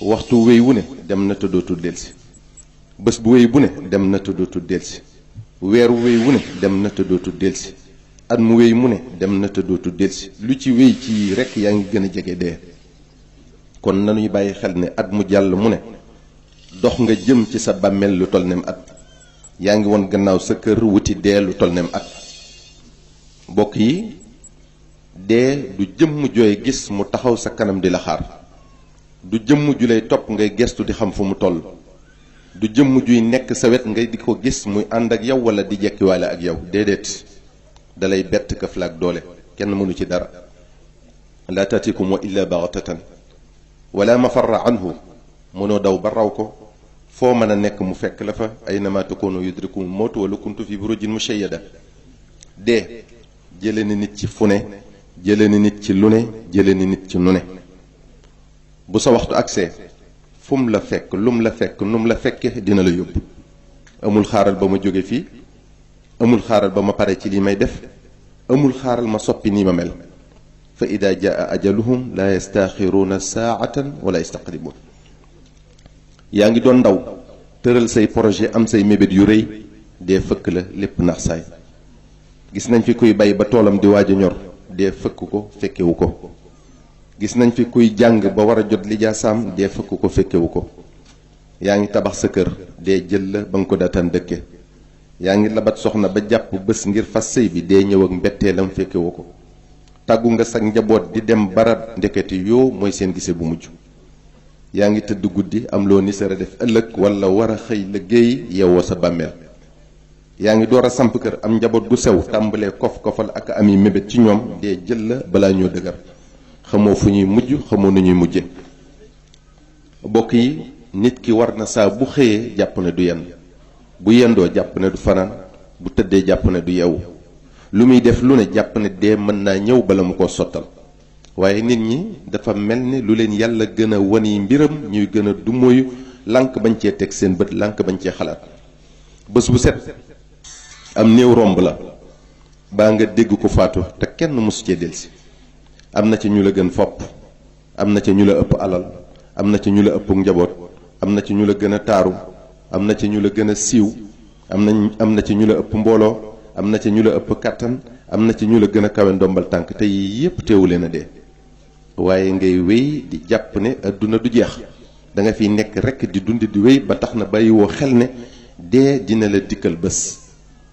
waxtu wéy wu ne dem na te dootul delsi bés bu wéy bu ne dem na te dootul delsi weeru wéy wu ne dem na te dootul delsi at mu wéy mu ne dem na te dootul delsi lu ci wéy ci rekk yaa ngi gën a jege dee. kon nanuy bàyyi xel ne at mu jàll mu ne dox nga jëm ci sa bàmmeel lu toll nem at yaa ngi woon gannaaw sa kër wuti dee lu toll nem at. mbokk yi dee du jëmm jooy gis mu taxaw sa kanam di la xaar, du jëmm ju lay topp ngay gestu di xam fu mu toll, du jëmm juy nekk sa wet ngay di ko gis muy ànd ak yow wala di jekkiwaale ak yow. déedéet dalay bett këf la ak doole, kenn mënu ci dara. laa taatikum wa illa baxtatan wala mafarra anhu, mënoo daw ba raw ko, foo mën a nekk mu fekk la fa. aynama takunu yudrikumul mawtu wala kuntu fi burujin mushayyada. dee jële ni nit ci fu ne, jële ni nit ci lu ne, jële ni nit ci nu ne. bu sa waxtu agsee fu mu la fekk lu mu la fekk nu mu la fekke dina la yóbbu. amul xaaral ba ma jóge fii, amul xaaral ba ma pare ci li may def, amul xaaral ma soppi nii ma mel. fa ida jaa ajaluhum la yastaxiruuna saatan wala yastaqdimuun. yaa ngi doon ndaw tëral say projet am say mébét yu rëy, dee fëkk la lépp nax saay. gis nañ fi kuy bay ba toolam di waaj a ñor, dee fëkk ko fekkewu ko. gis nañ fi kuy jàng ba war a jot lijaasaam, dee fëkk ko fekkewu ko. yaa ngi tabax sa kër, dee jël la ba nga ko daataan dëkke. yaa ngi labat soxna ba jàpp bés ngir fas sëy bi, dee ñëw ak mbetteelam fekkewu ko. tàggu nga sa njaboot di dem barab, ndeketi yoo mooy seen gise bu mujj. yaa ngi tëdd guddi am loo ni sara def ëllëg wala war a xëy liggéey yeewoo sa bàmmeel. yaa ngi door a samp kër am njaboot gu sew, tàmbalee kof-kofal ak ami mébét ci ñoom, dee jël la balaa ñoo dëgër. xamoo fu ñuy mujj, xamoo nu ñuy mujje. bokk yi nit ki war na saa bu xëyee jàpp ne du yenn, bu yendoo jàpp ne du fanaan, bu tëddee jàpp ne du yeewu. lu muy def lu ne jàpp ne dee mën naa ñëw bala mu ko sottal. waaye nit ñi dafa mel ni lu leen yàlla gën a wani mbiram ñuy gën a dumóoyu, lànk bañ cee teg seen bët, lànk bañ cee xalaat. bés bu set am néew romb la baa nga dégg ko faatu te kenn mosu cee delsi. am na ci ñu la gën fopp, am na ci ñu la ëpp alal, am na ci ñu la ëpp njaboot, am na ci ñu la gën a taaru, am na ci ñu la gën a siiw, am na ci ñu la ëpp mbooloo, am na ci ñu la ëpp kàttan, am na ci ñu la gën a kawe ndombal tànk, te yii yépp teewu leen a dee. waaye ngay wéy di jàpp ne adduna du jeex, da nga fiy nekk rekk di dund di wéy ba tax na bàyyiwoo xel ne dee dina la dikkal bés,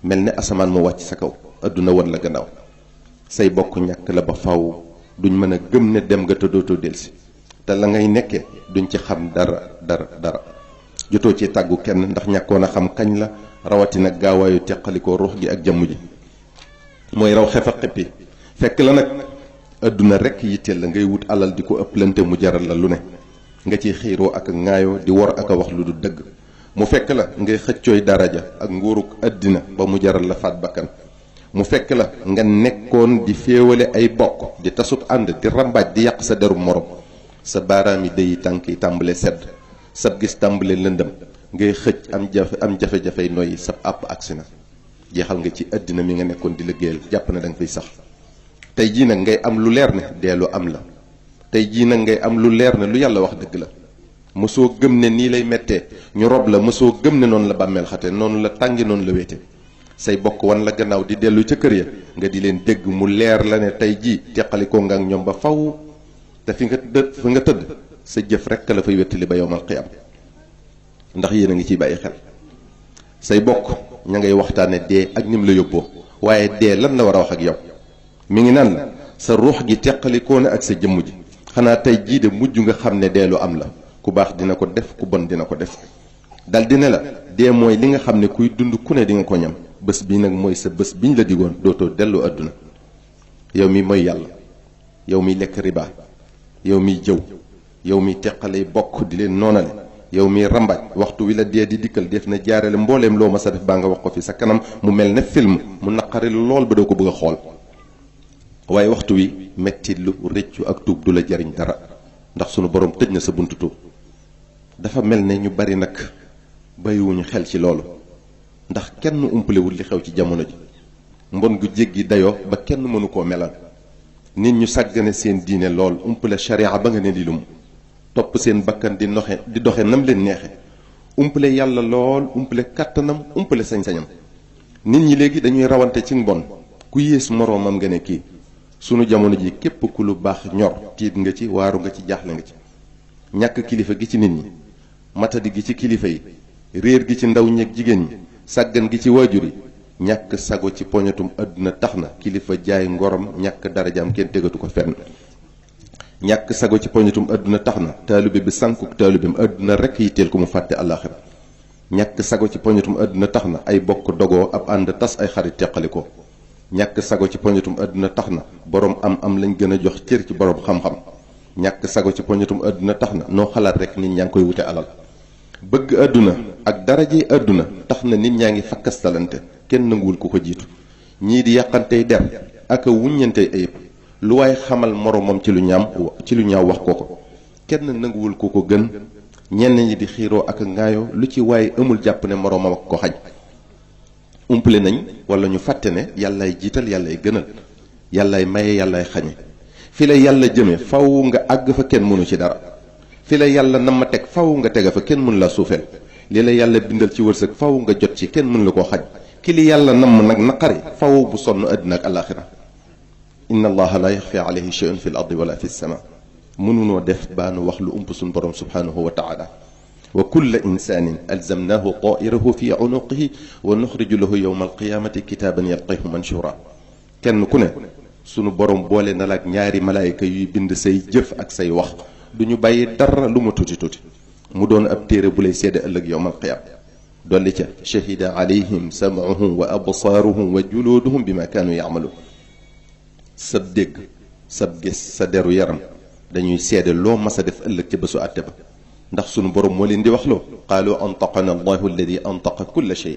mel ne asamaan mu wàcc sa kaw, adduna won la gannaaw. say bokk ñàkk la ba faw, duñ mën a gëm ne dem nga te dootoo delsi, te la ngay nekkee duñ ci xam dara. jotoo ci tàggu kenn ndax ñàkkoon a xam kañ la, rawatina gaawaayu teqalikoo ruux gi ak jëmm ji. mooy raw xef a xippi, fekk la nag adduna rekk yitteel la, ngay wut alal di ko ëpplante mu jaral la lu ne, nga ciy xiiroo ak ŋaayoo di wor ak a wax lu du dëgg. mu fekk la ngay xëccooy daraja ak nguuruk àddina ba mu jaral la faat bakkan. mu fekk la nga nekkoon di féewale ay bokk, di tasub ànd, di rambaaj, di yàq sa deru morom. sa baaraam yi dëyi tànk yi tàmbale sedd, sab gis tàmbale lëndëm, ngay xëcc am jafe-jafey noyyi, sab àpp agsi na. jeexal nga ci àddina mi nga nekkoon di liggéeyal, jàpp na da nga fiy sax. tey jii nag ngay am lu leer ne dee lu am la. tey jii nag ngay am lu leer ne lu yàlla wax dëgg la. mësoo gëm ne nii lay mettee ñu rob la, mësoo gëm ne noonu la bàmmeel xate, noonu la tàngi, noonu la wéete. say bokk wan la gannaaw di dellu ca kër ya, nga di leen dégg mu leer la ne tey jii teqalikoo nga ak ñoom ba faw. te fi nga tëdd sa jëf rekk la fay wettali ba yowmal qiyaam. ndax yéen a ngi ciy bàyyi xel. say bokk ña ngay waxtaane dee ak nim la yóbboo, waaye dee lan la war a wax ak yow. mi ngi naan la sa ruux gi teqalikoo na ak sa jëmm ji, xanaa tey jii de mujj nga xam ne dee lu am la. ku baax dina ko def, ku bon dina ko def. dal di ne la dee mooy li nga xam ne kuy dund ku ne di nga ko ñam. bés bi nag mooy sa bés biñ la digoon, dootoo dellu àdduna. yow mi mooy yàlla, yow mi lekk riba, yow mi jëw, yow mi teqalay bokk di leen noonale, yow mi rambaaj, waxtu wi la dee di dikkal def na jaarale mbooleem loo ma sa def baa nga wax ko fi sa kanam mu mel ne film mu naqari lool ba doo ko bëgg a xool. waaye waxtu wi metti lu rëccu ak tuub du la jariñ dara, ndax sunu borom tëj na sa buntu tuub. dafa mel ne ñu bari nag bàyyiwuñu xel ci loolu, ndax kenn umpalewul li xew ci jamono ji. mbon gu jéggi dayoo ba kenn mënu koo melal. nit ñu sàggane seen diine lool, umpale sharia ba nga ne di lum. topp seen bakkan di doxe nam leen neexe umpale yàlla lool umpale kàttanam umpale sañ-sañam. nit ñi léegi dañuy rawante ci mbon ku yées moroomam nga ne kii. sunu jamono ji képp ku lu baax ñor tiit nga ci waaru nga ci jaaxle nga ci. ñàkk kilifa gi ci nit ñi matadi gi ci kilifa yi réer gi ci ndaw ñeeg jigéen ñi sàggan gi ci waajur yi ñàkk sago ci poñatum àdduna tax na kilifa jaay ngorom ñàkk darajaam kenn tegatu ko fenn. ñàkk sago ci poñatum àdduna tax na taalibe bi sànkuk taalibeem àdduna rekk yitteel ko mu fàtte àllaaxira. ñàkk sago ci poñatum àdduna tax na ay bokk dogoo ab ànd tas ay xarit teqali ko. ñàkk sago ci poñatum àdduna tax na boroom am lañ gën a jox cër ci boroom xam-xam. ñàkk sago ci poñatum àdduna tax na noo xalaat rekk nit ñaa ngi koy wute alal. bëgg àdduna ak daraje àdduna tax na nit ñaa ngi fakkastalante kenn nanguwul ku ko jiitu. ñii di yàqantey der ak a wuññantey ayib lu waaye xamal moroomam ci lu ñaaw wax ko kenn nanguwul ku ko gën. ñenn ñi di xiiroo ak ngaayoo lu ci waaye amul jàpp ne moroomam ak ko xañ. umpale nañ wala ñu fàtte ne yàllaay jiital yàllaay gënal yàllaay maye yàllaay xañe. fi la yàlla jëme faw nga àgg fa kenn mënu ci dara. fi la yàlla nam ma teg faw nga tega fa kenn mënu la suufeel. li la yàlla bindal ci wërsëg faw nga jot ci kenn mënu la koo xañ. ki li yàlla nam nag naqari faw bu sonn àddina ak alaaxira. inna allaha la yaxfi alayhi shay'un fi l ardi wala fi sama. mënunoo def baanu wax lu ump suñ borom subhanahu wa taala. wa kulla insanin alzamnahu tairahu fi unuqihi wa nuxriju lahu yowma alqiyamati kitaaban yalqahu manshura. kenn ku ne sunu borom boole na la ak ñaari malaayika yuy bind say jëf ak say wax du ñu bàyyi dara lu ma tuuti tuuti mu doon ab téere bu lay seede ëllëg yowma alqiyama. dolli ca shahida alayhim sam'uhum wa absaaruhum wa juluuduhum bima kaanu ya'maluun. sab dégg sab gis sa deru yaram dañuy seede loo mas a def ëllëg ca bésu àtte ba ndax sunu borom moo leen di wax loo qaalu antaqana allahu alladi antaqa kulla shay.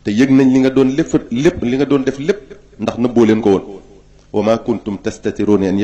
te yëg nañ li nga doon lépp li nga doon def lépp ndax nëbboo leen ko woon. wa ma kuntum tastatiruuna an